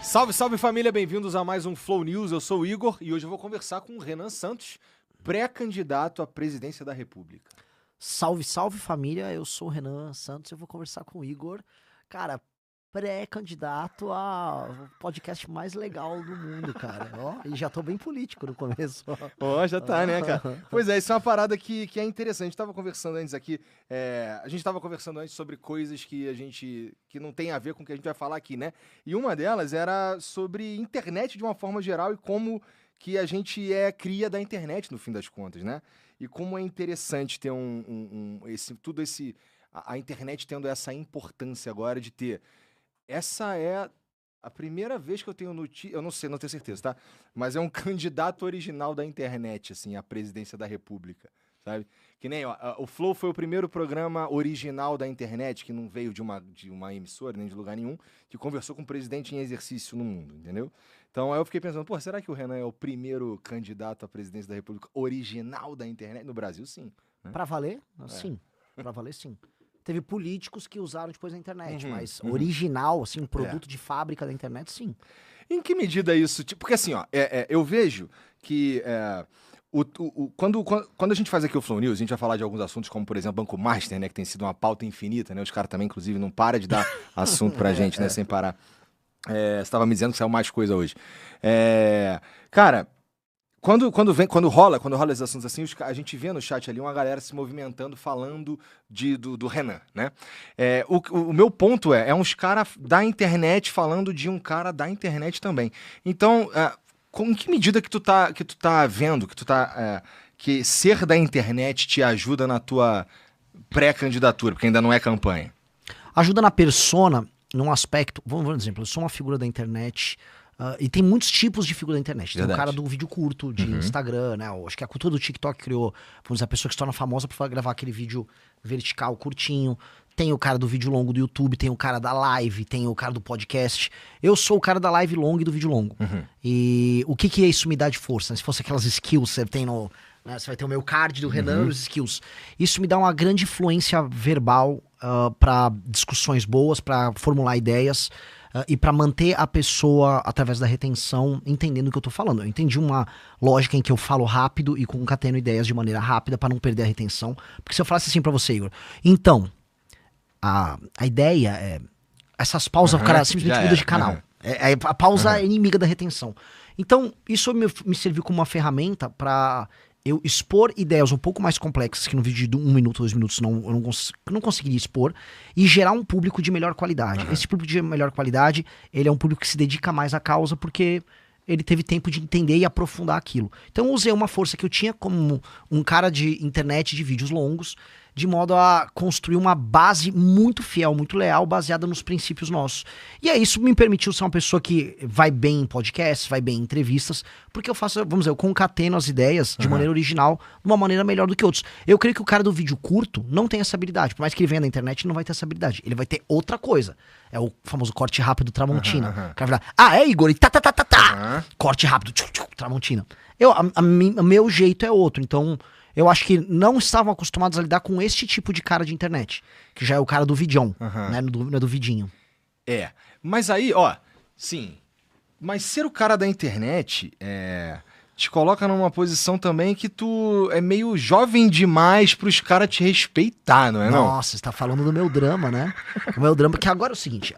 Salve, salve família, bem-vindos a mais um Flow News. Eu sou o Igor e hoje eu vou conversar com o Renan Santos, pré-candidato à presidência da República. Salve, salve família, eu sou o Renan Santos, eu vou conversar com o Igor, cara, pré-candidato ao podcast mais legal do mundo, cara, ó, e já tô bem político no começo. Ó, já tá, né, cara? Pois é, isso é uma parada que é interessante, a gente tava conversando antes aqui, a gente tava conversando antes sobre coisas que não tem a ver com o que a gente vai falar aqui, né? E uma delas era sobre internet de uma forma geral e como que a gente é cria da internet, no fim das contas, né? E como é interessante ter a internet tendo essa importância agora de ter. Essa é a primeira vez que eu tenho notícia, eu não sei, não tenho certeza, tá? Mas é um candidato original da internet, assim, à presidência da República, sabe? Que nem, ó, o Flow foi o primeiro programa original da internet, que não veio de uma emissora, nem de lugar nenhum, que conversou com o presidente em exercício no mundo, entendeu? Então aí eu fiquei pensando, pô, será que o Renan é o primeiro candidato à presidência da República original da internet? No Brasil, sim. Né? Pra valer? Sim, pra valer sim. Teve políticos que usaram depois a internet, mas original, assim, um produto de fábrica da internet, sim. Em que medida isso? Porque assim, ó, eu vejo que quando a gente faz aqui o Flow News, a gente vai falar de alguns assuntos como, por exemplo, Banco Master, né, que tem sido uma pauta infinita, né? Os caras também, inclusive, não param de dar assunto pra gente, né, sem parar. Você estava me dizendo que saiu mais coisa hoje. Cara, quando rola esses assuntos assim, a gente vê no chat ali uma galera se movimentando, falando do Renan, né? O meu ponto é uns caras da internet falando de um cara da internet também. Então, em que medida que tu tá vendo, que ser da internet te ajuda na tua pré-candidatura, porque ainda não é campanha? Ajuda na persona, num aspecto, vamos dar um exemplo, eu sou uma figura da internet. E tem muitos tipos de figura da internet. Verdade. Tem o cara do vídeo curto, de Instagram, né? Acho que a cultura do TikTok criou, vamos dizer, a pessoa que se torna famosa por gravar aquele vídeo vertical, curtinho. Tem o cara do vídeo longo do YouTube, tem o cara da live, tem o cara do podcast. Eu sou o cara da live longa e do vídeo longo. E o que isso me dá de força? Se fosse aquelas skills que você tem no... Né? Você vai ter o meu card do Renan e os skills. Isso me dá uma grande influência verbal para discussões boas, para formular ideias. E para manter a pessoa, através da retenção, entendendo o que eu tô falando. Eu entendi uma lógica em que eu falo rápido e concateno ideias de maneira rápida para não perder a retenção. Porque se eu falasse assim para você, Igor, então, a ideia é... Essas pausas, o cara simplesmente muda de canal. A pausa é inimiga da retenção. Então, isso me serviu como uma ferramenta para eu expor ideias um pouco mais complexas, que no vídeo de 1 minuto, 2 minutos eu não conseguiria expor, e gerar um público de melhor qualidade. Esse público de melhor qualidade, ele é um público que se dedica mais à causa, porque ele teve tempo de entender e aprofundar aquilo. Então eu usei uma força que eu tinha como um cara de internet de vídeos longos, de modo a construir uma base muito fiel, muito leal, baseada nos princípios nossos. E aí isso me permitiu ser uma pessoa que vai bem em podcasts, vai bem em entrevistas, porque eu faço, vamos dizer, eu concateno as ideias de maneira original, de uma maneira melhor do que outros. Eu creio que o cara do vídeo curto não tem essa habilidade, por mais que ele venha da internet, ele não vai ter essa habilidade. Ele vai ter outra coisa. É o famoso corte rápido Tramontina. O cara vai falar, Igor, e corte rápido, Tramontina. Meu jeito é outro, então... Eu acho que não estavam acostumados a lidar com este tipo de cara de internet. Que já é o cara do vidão, né? Não é do vidinho. Mas aí, sim. Mas ser o cara da internet te coloca numa posição também que tu é meio jovem demais pros caras te respeitar, não é? Nossa, você tá falando do meu drama, né? O meu drama, que agora é o seguinte,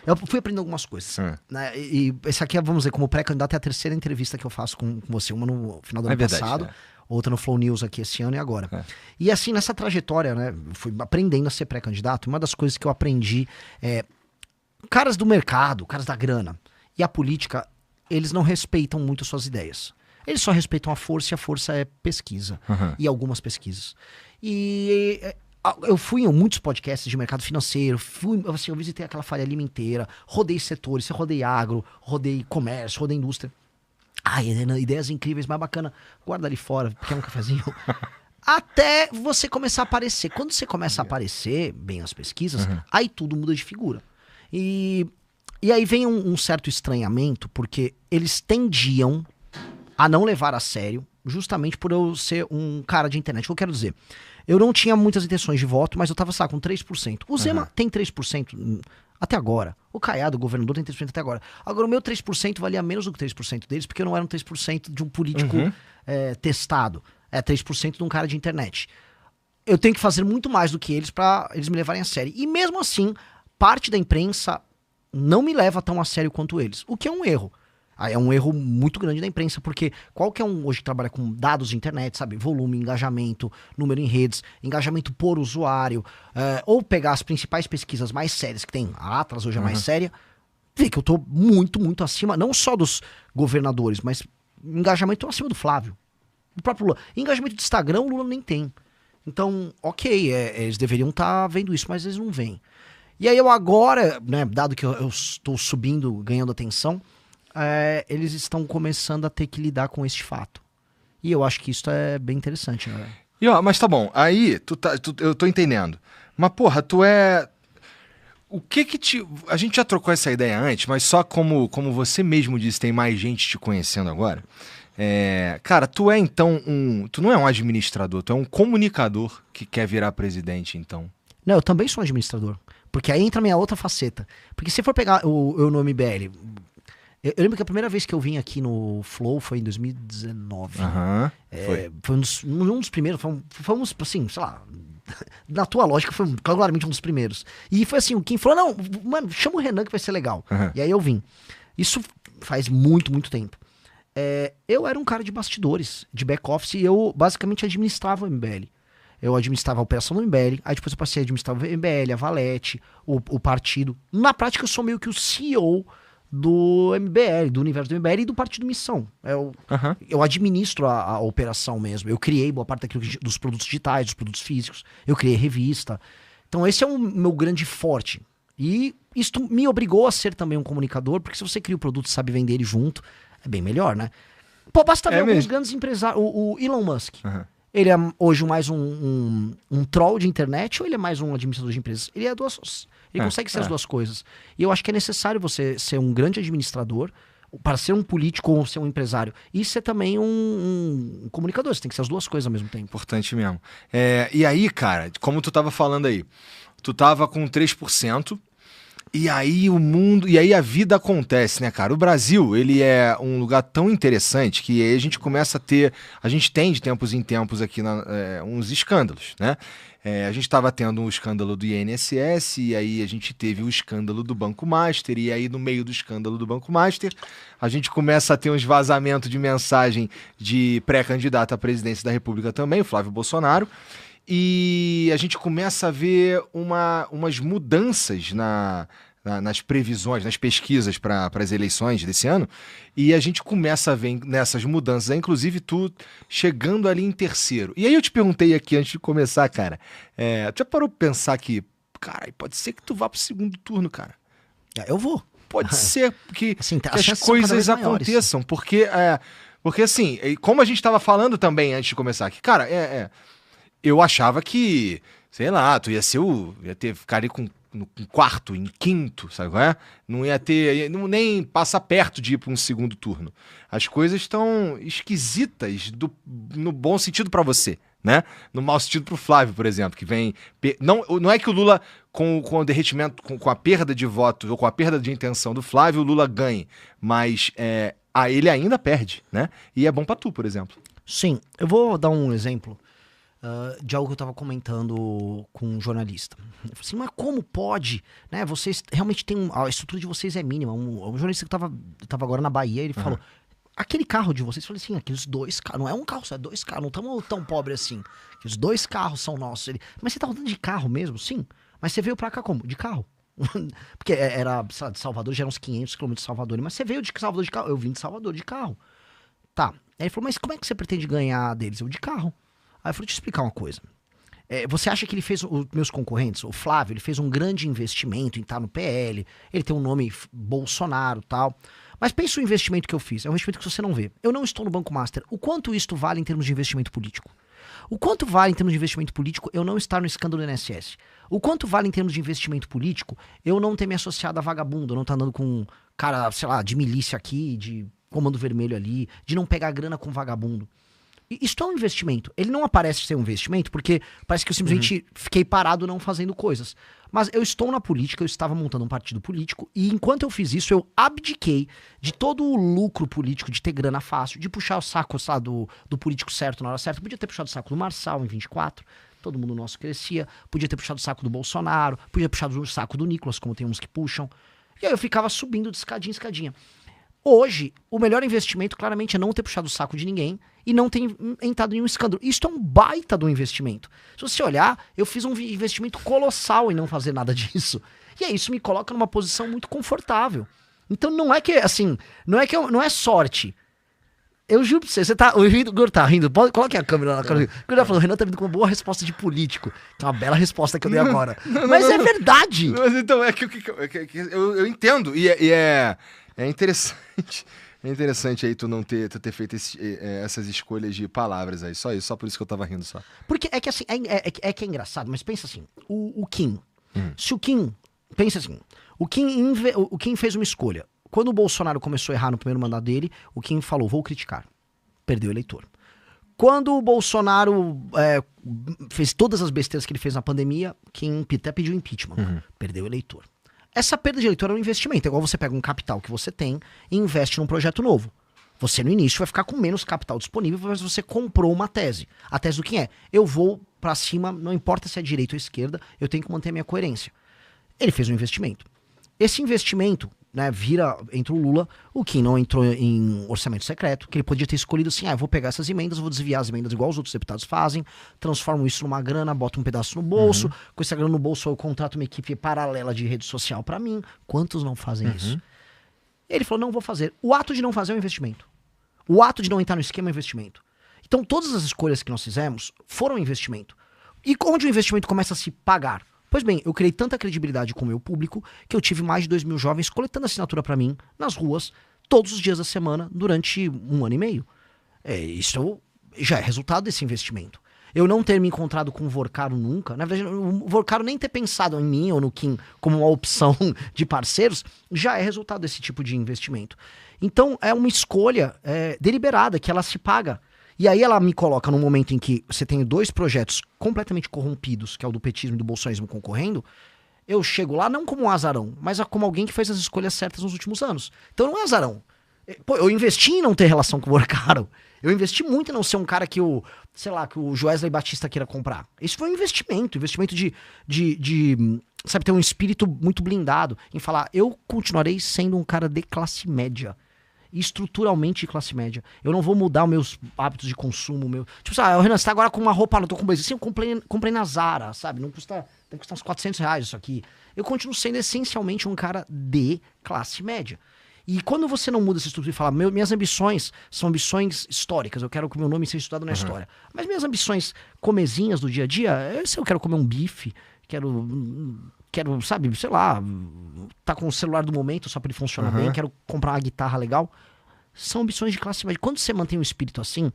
eu fui aprendendo algumas coisas, né? E esse aqui, vamos dizer, como pré-candidato, é a terceira entrevista que eu faço com você, uma no final do ano passado. Outra no Flow News aqui esse ano e agora. E assim, nessa trajetória, né, fui aprendendo a ser pré-candidato. Uma das coisas que eu aprendi caras do mercado, caras da grana e a política, eles não respeitam muito suas ideias. Eles só respeitam a força, e a força é pesquisa. E algumas pesquisas. E eu fui em muitos podcasts de mercado financeiro, eu visitei aquela Faria Lima inteira, rodei setores, rodei agro, rodei comércio, rodei indústria. Ideias incríveis, mais bacana. Guarda ali fora, quer um cafezinho? Até você começar a aparecer. Quando você começa a aparecer, bem as pesquisas, aí tudo muda de figura. E aí vem um certo estranhamento, porque eles tendiam a não levar a sério justamente por eu ser um cara de internet. O que eu quero dizer? Eu não tinha muitas intenções de voto, mas eu tava, com 3%. O Zema tem 3% até agora. O Caiado, o governador, tem 3% até agora. Agora, o meu 3% valia menos do que 3% deles, porque eu não era um 3% de um político testado. É 3% de um cara de internet. Eu tenho que fazer muito mais do que eles pra eles me levarem a sério. E mesmo assim, parte da imprensa não me leva tão a sério quanto eles. O que é um erro. É um erro muito grande da imprensa, porque qualquer um hoje que trabalha com dados de internet, sabe? Volume, engajamento, número em redes, engajamento por usuário, ou pegar as principais pesquisas mais sérias que tem, a Atlas hoje é mais séria, vê que eu tô muito, muito acima, não só dos governadores, mas engajamento acima do Flávio. Do próprio Lula. Engajamento de Instagram, o Lula nem tem. Então, ok, eles deveriam estar vendo isso, mas eles não veem. E aí eu agora, né, dado que eu estou subindo, ganhando atenção, eles estão começando a ter que lidar com este fato. E eu acho que isso é bem interessante, né? Mas tá bom, aí eu tô entendendo. Mas porra, o que te... A gente já trocou essa ideia antes, mas só como você mesmo disse, tem mais gente te conhecendo agora. Cara, tu não é um administrador, tu é um comunicador que quer virar presidente, então. Não, eu também sou um administrador. Porque aí entra a minha outra faceta. Porque se for pegar eu no MBL... Eu lembro que a primeira vez que eu vim aqui no Flow foi em 2019. Foi um dos primeiros, foi um, assim, sei lá, na tua lógica foi claramente um dos primeiros. E foi assim, o Kim falou, não, mano, chama o Renan que vai ser legal. E aí eu vim. Isso faz muito, muito tempo. Eu era um cara de bastidores, de back-office, e eu basicamente administrava o MBL. Eu administrava a operação do MBL, aí depois eu passei a administrar o MBL, a Valete, o partido. Na prática eu sou meio que o CEO do MBL, do universo do MBL e do Partido Missão. Eu administro a operação mesmo. Eu criei boa parte dos produtos digitais, dos produtos físicos. Eu criei revista. Então esse é o meu grande forte. E isso me obrigou a ser também um comunicador, porque se você cria o produto e sabe vender ele junto, é bem melhor, né? Pô, basta ver alguns grandes empresários. O Elon Musk. Ele é hoje mais um troll de internet ou ele é mais um administrador de empresas? Ele é Ele consegue ser as duas coisas. E eu acho que é necessário você ser um grande administrador para ser um político ou ser um empresário. E ser também um comunicador. Você tem que ser as duas coisas ao mesmo tempo. Importante mesmo. E aí, cara, como tu tava falando aí, tu tava com 3%, e aí o mundo, e aí a vida acontece, né, cara? O Brasil, ele é um lugar tão interessante que aí a gente começa a ter, a gente tem de tempos em tempos aqui uns escândalos, né? A gente estava tendo um escândalo do INSS, e aí a gente teve o escândalo do Banco Master, e aí no meio do escândalo do Banco Master, a gente começa a ter uns vazamentos de mensagem de pré-candidato à presidência da República também, o Flávio Bolsonaro, e a gente começa a ver umas mudanças nas previsões, nas pesquisas para as eleições desse ano, e a gente começa a ver nessas mudanças, inclusive tu chegando ali em terceiro. E aí eu te perguntei aqui antes de começar, cara, tu já parou pra pensar que, cara, pode ser que tu vá pro segundo turno, cara? Eu vou. Pode ser que, assim, que as coisas aconteçam, porque assim, como a gente estava falando também antes de começar aqui, cara, eu achava que, sei lá, tu ia ficar ali no quarto, em quinto, sabe qual é? Não ia ter, nem passa perto de ir para um segundo turno. As coisas estão esquisitas no bom sentido para você, né? No mau sentido pro Flávio, por exemplo, que vem... Não é que o Lula, com o derretimento, com a perda de votos, ou com a perda de intenção do Flávio, o Lula ganhe, mas ele ainda perde, né? E é bom para tu, por exemplo. Sim, eu vou dar um exemplo de algo que eu estava comentando com um jornalista. Eu falei assim, mas como pode? Né, vocês realmente têm... A estrutura de vocês é mínima. Um jornalista que tava agora na Bahia, ele falou, aquele carro de vocês, eu falei assim, aqueles 2 carros, não é um carro, só é 2 carros, não estamos tão pobres assim. Aqueles 2 carros são nossos. Mas você tá rodando de carro mesmo? Sim. Mas você veio pra cá como? De carro. Porque era, sei lá, de Salvador, já eram uns 500 quilômetros de Salvador. Mas você veio de Salvador de carro? Eu vim de Salvador de carro. Tá. Aí ele falou, mas como é que você pretende ganhar deles? Eu, de carro. Aí eu falei, deixa eu te explicar uma coisa. Você acha que ele fez, os meus concorrentes, o Flávio, ele fez um grande investimento em estar no PL, ele tem um nome Bolsonaro e tal. Mas pensa o investimento que eu fiz, é um investimento que você não vê. Eu não estou no Banco Master. O quanto isto vale em termos de investimento político? O quanto vale em termos de investimento político eu não estar no escândalo do INSS? O quanto vale em termos de investimento político eu não ter me associado a vagabundo, eu não estar andando com um cara, sei lá, de milícia aqui, de comando vermelho ali, de não pegar grana com vagabundo? Isso é um investimento. Ele não aparece ser um investimento porque parece que eu simplesmente fiquei parado não fazendo coisas. Mas eu estou na política, eu estava montando um partido político e enquanto eu fiz isso, eu abdiquei de todo o lucro político, de ter grana fácil, de puxar o saco, sei lá, do político certo na hora certa. Podia ter puxado o saco do Marçal em 24, todo mundo nosso crescia. Podia ter puxado o saco do Bolsonaro, podia ter puxado o saco do Nicolas, como tem uns que puxam. E aí eu ficava subindo de escadinha em escadinha. Hoje, o melhor investimento claramente é não ter puxado o saco de ninguém e não ter entrado em um escândalo. Isso é um baita do investimento. Se você olhar, eu fiz um investimento colossal em não fazer nada disso. E aí isso me coloca numa posição muito confortável. Então não é que, assim, não é sorte. Eu juro pra você o Igor tá rindo, coloque a câmera na cara. O Igor falou, o Renan tá vindo com uma boa resposta de político. Que é uma bela resposta que eu dei agora. Mas é verdade. Mas então, eu entendo. E é interessante. É interessante aí tu tu ter feito essas escolhas de palavras aí. Só isso, só por isso que eu tava rindo só. Porque é que assim, é engraçado, mas pensa assim, o Kim. Se o Kim, pensa assim, o Kim fez uma escolha. Quando o Bolsonaro começou a errar no primeiro mandato dele, o Kim falou, vou criticar. Perdeu o eleitor. Quando o Bolsonaro fez todas as besteiras que ele fez na pandemia, Kim até pediu impeachment. Perdeu o eleitor. Essa perda de eleitor é um investimento. É igual você pega um capital que você tem e investe num projeto novo. Você, no início, vai ficar com menos capital disponível, mas você comprou uma tese. A tese do que é? Eu vou pra cima, não importa se é direita ou esquerda, eu tenho que manter a minha coerência. Ele fez um investimento. Esse investimento, né, entra o Lula, o Kim não entrou em orçamento secreto, que ele podia ter escolhido assim, eu vou pegar essas emendas, vou desviar as emendas igual os outros deputados fazem, transformo isso numa grana, boto um pedaço no bolso, com essa grana no bolso eu contrato uma equipe paralela de rede social pra mim. Quantos não fazem isso? Ele falou, não vou fazer. O ato de não fazer é um investimento. O ato de não entrar no esquema é um investimento. Então todas as escolhas que nós fizemos foram um investimento. E onde o investimento começa a se pagar? Pois bem, eu criei tanta credibilidade com o meu público que eu tive mais de 2.000 jovens coletando assinatura pra mim nas ruas todos os dias da semana durante 1 ano e meio. Isso já é resultado desse investimento. Eu não ter me encontrado com o Vorcaro nunca, na verdade o Vorcaro nem ter pensado em mim ou no Kim como uma opção de parceiros, já é resultado desse tipo de investimento. Então é uma escolha deliberada que ela se paga. E aí ela me coloca num momento em que você tem 2 projetos completamente corrompidos, que é o do petismo e do bolsonarismo concorrendo, eu chego lá não como um azarão, mas como alguém que fez as escolhas certas nos últimos anos. Então não é azarão. Pô, eu investi em não ter relação com o Vorcaro. Eu investi muito em não ser um cara que o Joesley Batista queira comprar. Isso foi um investimento de sabe, ter um espírito muito blindado em falar, eu continuarei sendo um cara de classe média. Estruturalmente de classe média. Eu não vou mudar os meus hábitos de consumo. Tipo, o Renan, você tá agora com uma roupa, não tô com blazer. Sim, eu comprei na Zara, sabe? Deve custar uns R$400 isso aqui. Eu continuo sendo essencialmente um cara de classe média. E quando você não muda essa estrutura e fala, minhas ambições são ambições históricas, eu quero que o meu nome seja estudado na história. Mas minhas ambições comezinhas do dia a dia, se eu quero comer um bife, quero, sabe, sei lá, tá com o celular do momento só pra ele funcionar bem, quero comprar uma guitarra legal. São ambições de classe média. Quando você mantém um espírito assim,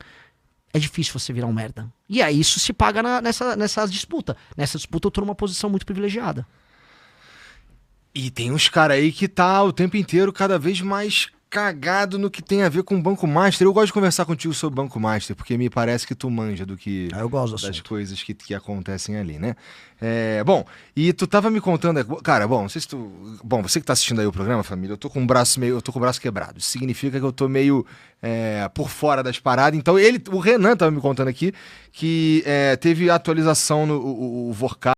é difícil você virar um merda. E aí isso se paga nessa disputa. Nessa disputa eu tô numa posição muito privilegiada. E tem uns caras aí que tá o tempo inteiro cada vez mais cagado no que tem a ver com o Banco Master. Eu gosto de conversar contigo sobre o Banco Master, porque me parece que tu manja do que eu gosto das coisas que acontecem ali, né? Bom, e tu tava me contando, cara, bom, não sei se tu, bom, você que tá assistindo aí o programa, família, eu tô com o braço quebrado. Isso significa que eu tô meio por fora das paradas. Então o Renan tava me contando aqui que teve atualização no o Vorcaro